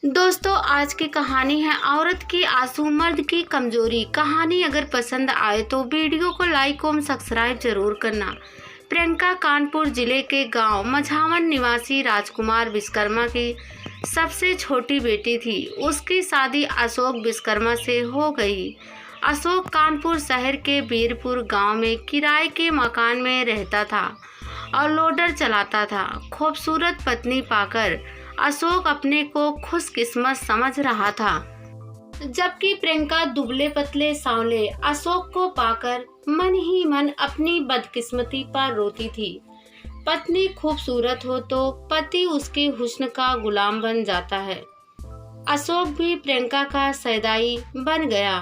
दोस्तों, आज की कहानी है औरत की आंसू मर्द की कमजोरी। कहानी अगर पसंद आए तो वीडियो को लाइक और सब्सक्राइब जरूर करना। प्रियंका कानपुर जिले के गांव मझावन निवासी राजकुमार विश्वकर्मा की सबसे छोटी बेटी थी। उसकी शादी अशोक विश्वकर्मा से हो गई। अशोक कानपुर शहर के बीरपुर गांव में किराए के मकान में रहता था और लोडर चलाता था। खूबसूरत पत्नी पाकर अशोक अपने को खुशकिस्मत समझ रहा था, जबकि प्रियंका दुबले पतले सांवले अशोक को पाकर मन ही मन अपनी बदकिस्मती पर रोती थी। पत्नी खूबसूरत हो तो पति उसके हुस्न का गुलाम बन जाता है। अशोक भी प्रियंका का सौदाई बन गया।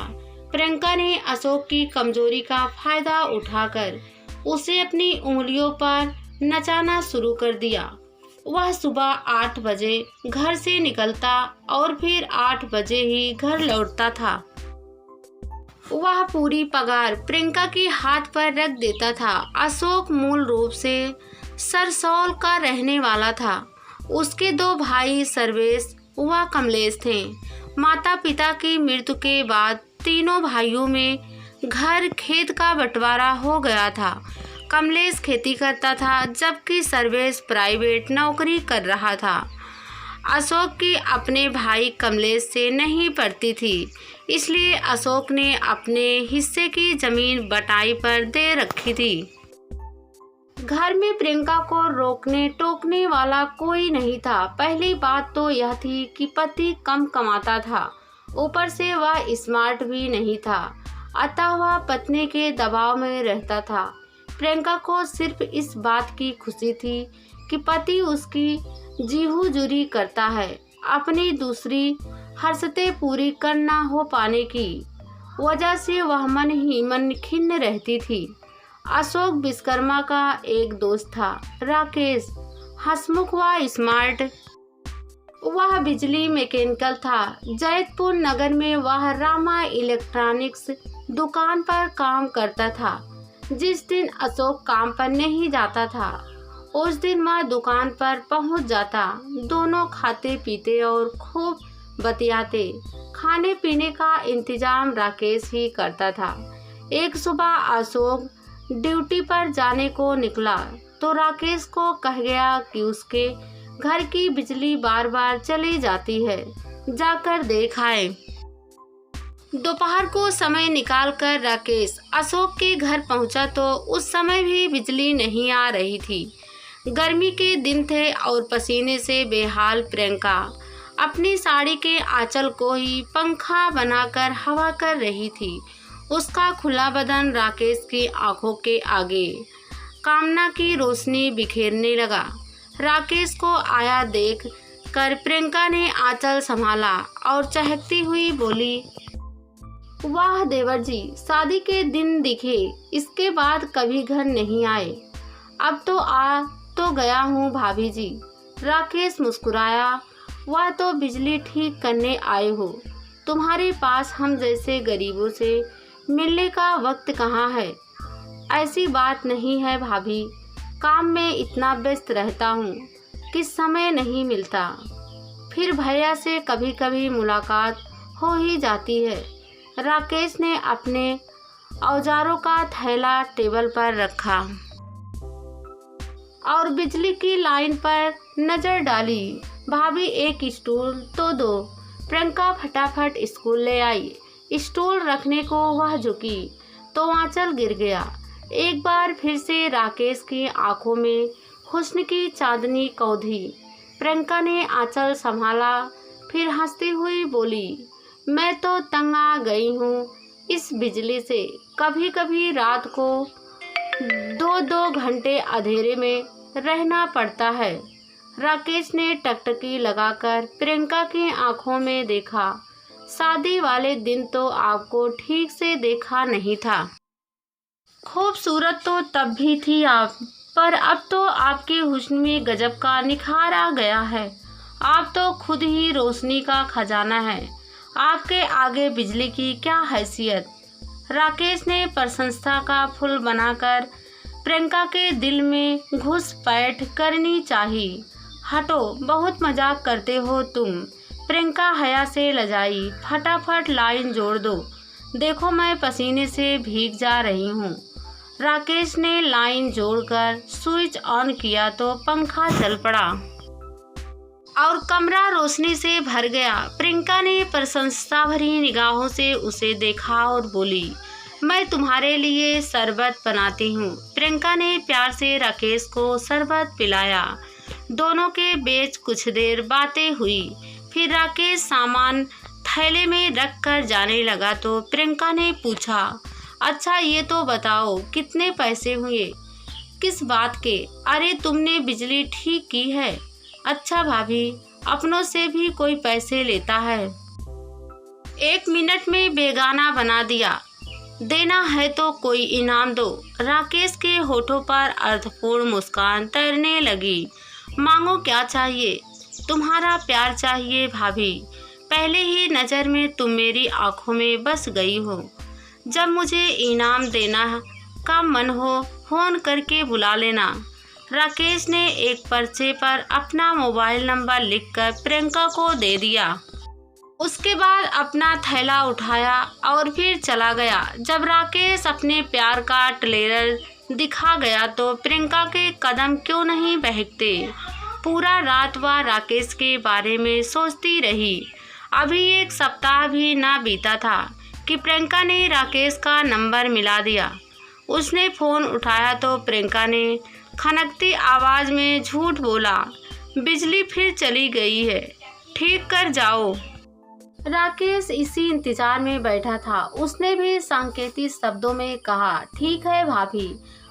प्रियंका ने अशोक की कमजोरी का फायदा उठाकर उसे अपनी उंगलियों पर नचाना शुरू कर दिया। वह सुबह 8 बजे घर से निकलता और फिर 8 बजे ही घर लौटता था। वह पूरी पगार प्रियंका के हाथ पर रख देता था। अशोक मूल रूप से सरसौल का रहने वाला था। उसके 2 भाई सर्वेश व कमलेश थे। माता पिता की मृत्यु के बाद तीनों भाइयों में घर खेत का बंटवारा हो गया था। कमलेश खेती करता था, जबकि सर्वेश प्राइवेट नौकरी कर रहा था। अशोक की अपने भाई कमलेश से नहीं पड़ती थी, इसलिए अशोक ने अपने हिस्से की जमीन बटाई पर दे रखी थी। घर में प्रियंका को रोकने टोकने वाला कोई नहीं था। पहली बात तो यह थी कि पति कम कमाता था, ऊपर से वह स्मार्ट भी नहीं था, अतः वह पत्नी के दबाव में रहता था। प्रियंका को सिर्फ इस बात की खुशी थी कि पति उसकी जी हुजूरी करता है। अपनी दूसरी हर्षतें पूरी करना हो पाने की वजह से वह मन ही मन खिन्न रहती थी। अशोक विश्वकर्मा का एक दोस्त था, राकेश, हंसमुख व स्मार्ट। वह बिजली मैकेनिकल था। जैतपुर नगर में वह रामा इलेक्ट्रॉनिक्स दुकान पर काम करता था। जिस दिन अशोक काम पर नहीं जाता था, उस दिन वह दुकान पर पहुंच जाता। दोनों खाते पीते और खूब बतियाते। खाने पीने का इंतजाम राकेश ही करता था। एक सुबह अशोक ड्यूटी पर जाने को निकला तो राकेश को कह गया कि उसके घर की बिजली बार बार चली जाती है, जाकर देख आए। दोपहर को समय निकालकर राकेश अशोक के घर पहुंचा तो उस समय भी बिजली नहीं आ रही थी। गर्मी के दिन थे और पसीने से बेहाल प्रियंका अपनी साड़ी के आंचल को ही पंखा बनाकर हवा कर रही थी। उसका खुला बदन राकेश की आंखों के आगे कामना की रोशनी बिखेरने लगा। राकेश को आया देख कर प्रियंका ने आंचल संभाला और चहकती हुई बोली, वाह देवर जी, शादी के दिन दिखे, इसके बाद कभी घर नहीं आए। अब तो आ तो गया हूँ भाभी जी। राकेश मुस्कुराया, वह तो बिजली ठीक करने आए हो, तुम्हारे पास हम जैसे गरीबों से मिलने का वक्त कहाँ है। ऐसी बात नहीं है भाभी, काम में इतना व्यस्त रहता हूँ कि समय नहीं मिलता। फिर भैया से कभी कभी मुलाकात हो ही जाती है। राकेश ने अपने औजारों का थैला टेबल पर रखा और बिजली की लाइन पर नजर डाली। भाभी एक स्टूल तो दो। प्रियंका फटाफट स्कूल ले आई। स्टूल रखने को वह झुकी तो आंचल गिर गया। एक बार फिर से राकेश की आंखों में हुस्न की चांदनी कौंधी। प्रियंका ने आंचल संभाला, फिर हंसती हुई बोली, मैं तो तंग आ गई हूँ इस बिजली से। कभी कभी रात को 2-2 घंटे अंधेरे में रहना पड़ता है। राकेश ने टकटकी लगाकर प्रियंका की आंखों में देखा। शादी वाले दिन तो आपको ठीक से देखा नहीं था। खूबसूरत तो तब भी थी आप, पर अब तो आपके हुस्न में गजब का निखार आ गया है। आप तो खुद ही रोशनी का खजाना है। आपके आगे बिजली की क्या हैसियत। राकेश ने प्रशंसा का फूल बनाकर प्रियंका के दिल में घुसपैठ करनी चाहिए। हटो, बहुत मजाक करते हो तुम। प्रियंका हया से लजाई, फटाफट लाइन जोड़ दो, देखो मैं पसीने से भीग जा रही हूँ। राकेश ने लाइन जोड़कर स्विच ऑन किया तो पंखा चल पड़ा और कमरा रोशनी से भर गया। प्रियंका ने प्रशंसा भरी निगाहों से उसे देखा और बोली, मैं तुम्हारे लिए शरबत बनाती हूँ। प्रियंका ने प्यार से राकेश को शरबत पिलाया। दोनों के बीच कुछ देर बातें हुई। फिर राकेश सामान थैले में रख कर जाने लगा तो प्रियंका ने पूछा, अच्छा ये तो बताओ कितने पैसे हुए? किस बात के? अरे तुमने बिजली ठीक की है। अच्छा भाभी, अपनों से भी कोई पैसे लेता है? 1 मिनट में बेगाना बना दिया। देना है तो कोई इनाम दो। राकेश के होठों पर अर्थपूर्ण मुस्कान तैरने लगी। मांगो क्या चाहिए? तुम्हारा प्यार चाहिए भाभी। पहले ही नज़र में तुम मेरी आंखों में बस गई हो। जब मुझे इनाम देना का मन हो फोन करके बुला लेना। राकेश ने एक पर्चे पर अपना मोबाइल नंबर लिखकर प्रियंका को दे दिया। उसके बाद अपना थैला उठाया और फिर चला गया। जब राकेश अपने प्यार का ट्रेलर दिखा गया तो प्रियंका के कदम क्यों नहीं बहकते। पूरा रात वह राकेश के बारे में सोचती रही। अभी 1 सप्ताह भी ना बीता था कि प्रियंका ने राकेश का नंबर मिला दिया। उसने फ़ोन उठाया तो प्रियंका ने खनकती आवाज़ में झूठ बोला, बिजली फिर चली गई है, ठीक कर जाओ। राकेश इसी इंतजार में बैठा था। उसने भी सांकेतिक शब्दों में कहा, ठीक है भाभी,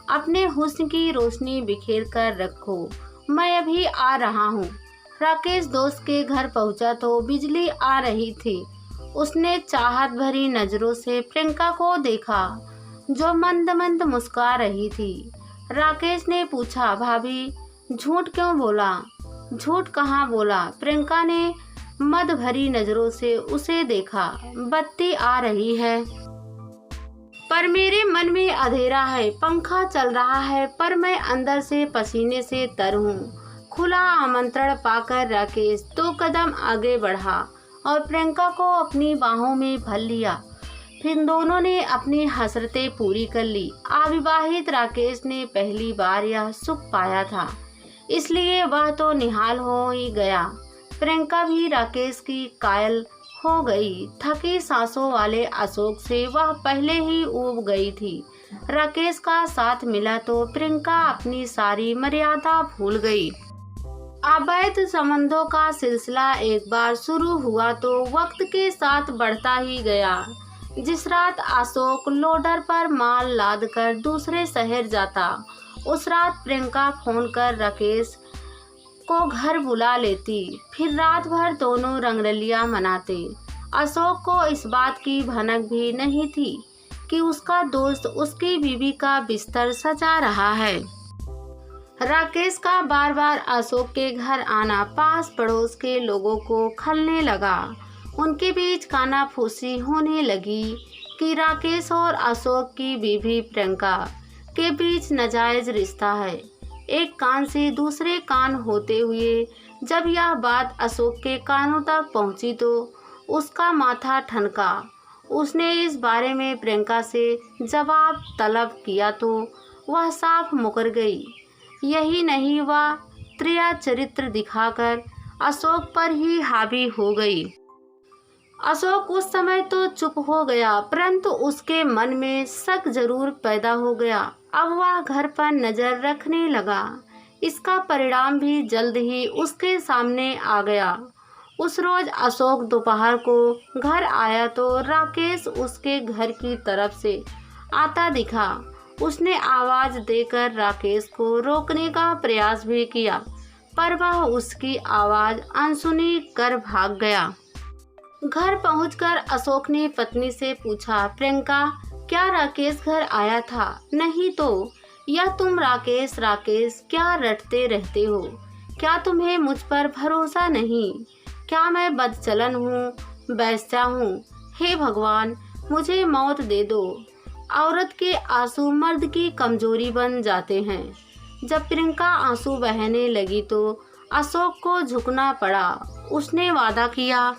अपने हुस्न की रोशनी बिखेर कर रखो, मैं अभी आ रहा हूँ। राकेश दोस्त के घर पहुँचा तो बिजली आ रही थी। उसने चाहत भरी नज़रों से प्रियंका को देखा जो मंद मंद मुस्कुरा रही थी। राकेश ने पूछा, भाभी झूठ क्यों बोला? झूठ कहाँ बोला? प्रियंका ने मद भरी नजरों से उसे देखा। बत्ती आ रही है पर मेरे मन में अंधेरा है। पंखा चल रहा है पर मैं अंदर से पसीने से तर हूँ। खुला आमंत्रण पाकर राकेश 2 कदम आगे बढ़ा और प्रियंका को अपनी बाहों में भर लिया। फिर दोनों ने अपनी हसरतें पूरी कर ली। अविवाहित राकेश ने पहली बार यह सुख पाया था, इसलिए वह तो निहाल हो ही गया। प्रियंका भी राकेश की कायल हो गई। थकी सांसों वाले अशोक से वह पहले ही ऊब गई थी। राकेश का साथ मिला तो प्रियंका अपनी सारी मर्यादा भूल गई। अवैध संबंधों का सिलसिला एक बार शुरू हुआ तो वक्त के साथ बढ़ता ही गया। जिस रात अशोक लोडर पर माल लादकर दूसरे शहर जाता, उस रात प्रियंका फोन कर राकेश को घर बुला लेती। फिर रात भर दोनों रंगरलियां मनाते। अशोक को इस बात की भनक भी नहीं थी कि उसका दोस्त उसकी बीवी का बिस्तर सजा रहा है। राकेश का बार बार अशोक के घर आना पास पड़ोस के लोगों को खलने लगा। उनके बीच कानाफूसी होने लगी कि राकेश और अशोक की बीवी प्रियंका के बीच नाजायज रिश्ता है। एक कान से दूसरे कान होते हुए जब यह बात अशोक के कानों तक पहुंची तो उसका माथा ठनका। उसने इस बारे में प्रियंका से जवाब तलब किया तो वह साफ मुकर गई। यही नहीं, वह त्रिया चरित्र दिखाकर अशोक पर ही हावी हो गई। अशोक उस समय तो चुप हो गया, परंतु उसके मन में शक जरूर पैदा हो गया। अब वह घर पर नजर रखने लगा। इसका परिणाम भी जल्द ही उसके सामने आ गया। उस रोज अशोक दोपहर को घर आया तो राकेश उसके घर की तरफ से आता दिखा। उसने आवाज देकर राकेश को रोकने का प्रयास भी किया, पर वह उसकी आवाज अनसुनी कर भाग गया। घर पहुंचकर अशोक ने पत्नी से पूछा, प्रियंका क्या राकेश घर आया था? नहीं तो। या तुम राकेश राकेश क्या रटते रहते हो? क्या तुम्हें मुझ पर भरोसा नहीं? क्या मैं बदचलन हूँ, बेस्या हूँ? हे भगवान, मुझे मौत दे दो। औरत के आंसू मर्द की कमजोरी बन जाते हैं। जब प्रियंका आंसू बहने लगी तो अशोक को झुकना पड़ा उसने वादा किया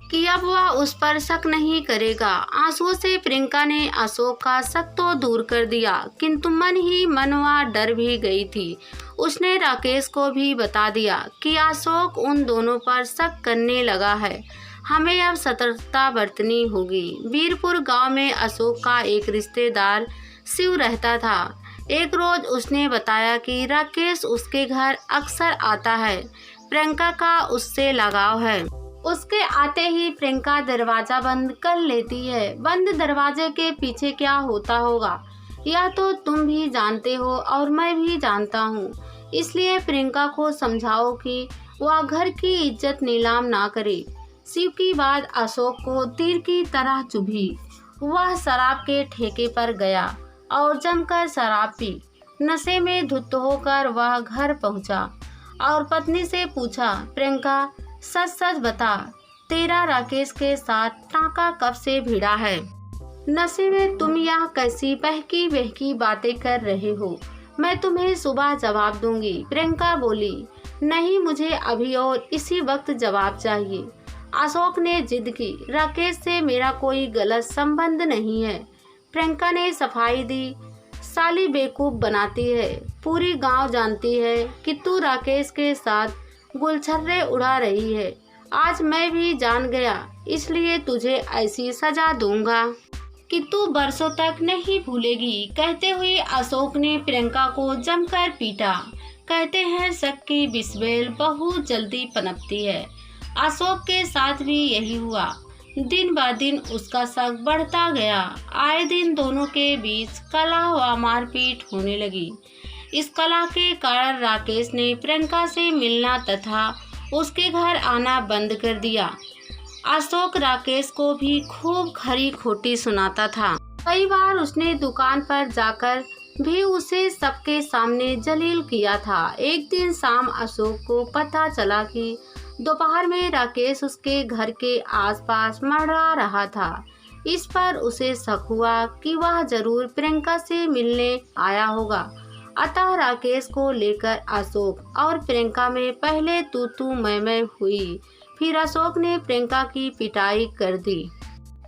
कि अब वह उस पर शक नहीं करेगा। आंसुओं से प्रियंका ने अशोक का शक तो दूर कर दिया, किंतु मन ही मन वह डर भी गई थी। उसने राकेश को भी बता दिया कि अशोक उन दोनों पर शक करने लगा है, हमें अब सतर्कता बरतनी होगी। वीरपुर गांव में अशोक का एक रिश्तेदार शिव रहता था। एक रोज उसने बताया कि राकेश उसके घर अक्सर आता है, प्रियंका का उससे लगाव है। उसके आते ही प्रियंका दरवाजा बंद कर लेती है। बंद दरवाजे के पीछे क्या होता होगा यह तो तुम भी जानते हो और मैं भी जानता हूँ, इसलिए प्रियंका को समझाओ कि वह घर की इज्जत नीलाम ना करे। शिव की बात अशोक को तीर की तरह चुभी। वह शराब के ठेके पर गया और जमकर शराब पी। नशे में धुत होकर वह घर पहुंचा और पत्नी से पूछा, प्रियंका सच सच बता, तेरा राकेश के साथ टाका कब से भिड़ा है? नशे में तुम यह कैसी बहकी बहकी बातें कर रहे हो? मैं तुम्हें सुबह जवाब दूंगी। प्रियंका बोली, नहीं, मुझे अभी और इसी वक्त जवाब चाहिए। अशोक ने जिद की, राकेश से मेरा कोई गलत संबंध नहीं है। प्रियंका ने सफाई दी, साली बेवकूफ बनाती है, पूरी गांव जानती है कि तू राकेश के साथ गुलछर्रे उड़ा रही है। आज मैं भी जान गया, इसलिए तुझे ऐसी सजा दूंगा कि तू बरसों तक नहीं भूलेगी। कहते हुए अशोक ने प्रियंका को जमकर पीटा। कहते हैं शक की बिस्बेल बहुत जल्दी पनपती है। अशोक के साथ भी यही हुआ। दिन ब दिन उसका शक बढ़ता गया। आए दिन दोनों के बीच कलह व मारपीट होने लगी। इस कलह के कारण राकेश ने प्रियंका से मिलना तथा उसके घर आना बंद कर दिया। अशोक राकेश को भी खूब खरी खोटी सुनाता था। कई बार उसने दुकान पर जाकर भी उसे सबके सामने जलील किया था। एक दिन शाम अशोक को पता चला कि दोपहर में राकेश उसके घर के आसपास मंडरा रहा था। इस पर उसे शक हुआ कि वह जरूर प्रियंका से मिलने आया होगा। अतः राकेश को लेकर अशोक और प्रियंका में पहले तू मैं हुई। फिर अशोक ने प्रियंका की पिटाई कर दी।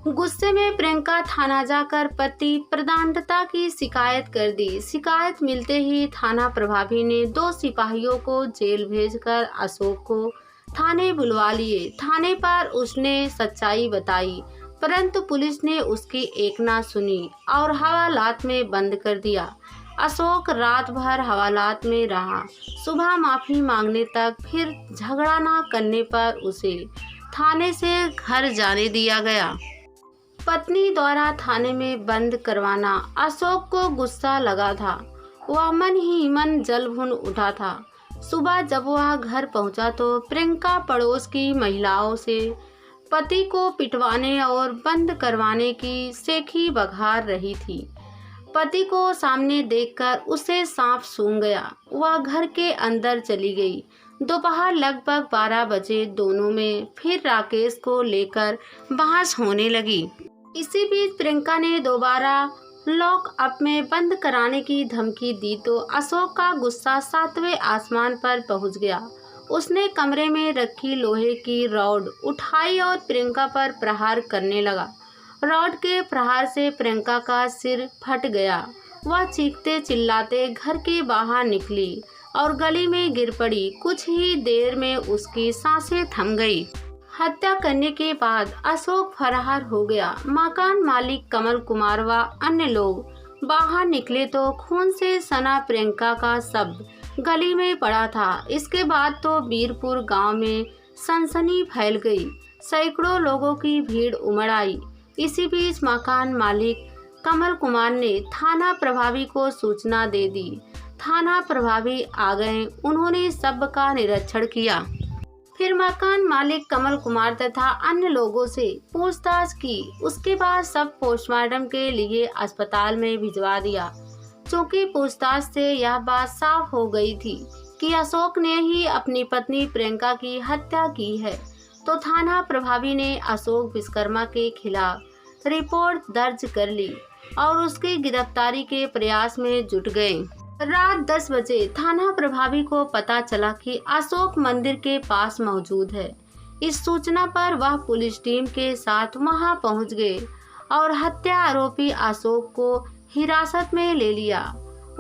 गुस्से में प्रियंका थाना जाकर पति प्रदानता की शिकायत कर दी। शिकायत मिलते ही थाना प्रभारी ने 2 सिपाहियों को जेल भेजकर अशोक को थाने बुलवा लिए। थाने पर उसने सच्चाई बताई, परंतु पुलिस ने उसकी एक ना सुनी और हवालात में बंद कर दिया। अशोक रात भर हवालात में रहा। सुबह माफी मांगने तक, फिर झगड़ा न करने पर उसे थाने से घर जाने दिया गया। पत्नी द्वारा थाने में बंद करवाना अशोक को गुस्सा लगा था। वह मन ही मन जल भुन उठा था। सुबह जब वह घर पहुंचा तो प्रियंका पड़ोस की महिलाओं से पति को पिटवाने और बंद करवाने की सेखी बघार रही थी। पति को सामने देखकर उसे सांप सूंघ गया। वह घर के अंदर चली गई। दोपहर लगभग 12 बजे दोनों में फिर राकेश को लेकर बहस होने लगी। इसी बीच प्रियंका ने दोबारा लॉक अप में बंद कराने की धमकी दी तो अशोक का गुस्सा 7वें आसमान पर पहुंच गया। उसने कमरे में रखी लोहे की रॉड उठाई और प्रियंका पर प्रहार करने लगा। रॉड के प्रहार से प्रियंका का सिर फट गया। वह चीखते चिल्लाते घर के बाहर निकली और गली में गिर पड़ी। कुछ ही देर में उसकी सांसें थम गई। हत्या करने के बाद अशोक फरार हो गया। मकान मालिक कमल कुमार व अन्य लोग बाहर निकले तो खून से सना प्रियंका का शव गली में पड़ा था। इसके बाद तो वीरपुर गांव में सनसनी फैल गई। सैकड़ों लोगों की भीड़ उमड़ आई। इसी बीच मकान मालिक कमल कुमार ने थाना प्रभारी को सूचना दे दी। थाना प्रभारी आ गए। उन्होंने शव का निरीक्षण किया। फिर मकान मालिक कमल कुमार तथा अन्य लोगों से पूछताछ की। उसके बाद शव पोस्टमार्टम के लिए अस्पताल में भिजवा दिया। चूँकि पूछताछ से यह बात साफ हो गई थी कि अशोक ने ही अपनी पत्नी प्रियंका की हत्या की है, तो थाना प्रभारी ने अशोक विश्वकर्मा के खिलाफ रिपोर्ट दर्ज कर ली और उसकी गिरफ्तारी के प्रयास में जुट गए। रात 10 बजे थाना प्रभारी को पता चला कि अशोक मंदिर के पास मौजूद है। इस सूचना पर वह पुलिस टीम के साथ वहां पहुंच गए और हत्या आरोपी अशोक को हिरासत में ले लिया।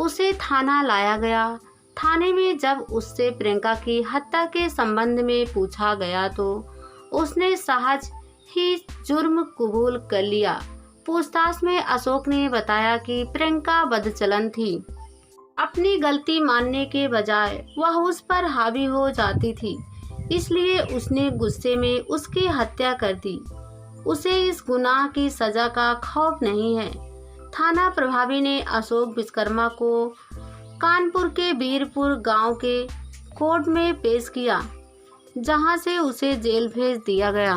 उसे थाना लाया गया। थाने में जब उससे प्रियंका की हत्या के संबंध में पूछा गया तो उसने सहज ही जुर्म कबूल कर लिया। पूछताछ में अशोक ने बताया कि प्रियंका बदचलन थी। अपनी गलती मानने के बजाय वह उस पर हावी हो जाती थी, इसलिए उसने गुस्से में उसकी हत्या कर दी। उसे इस गुनाह की सजा का खौफ नहीं है। थाना प्रभारी ने अशोक विश्वकर्मा को कानपुर के बीरपुर गांव के कोर्ट में पेश किया, जहां से उसे जेल भेज दिया गया।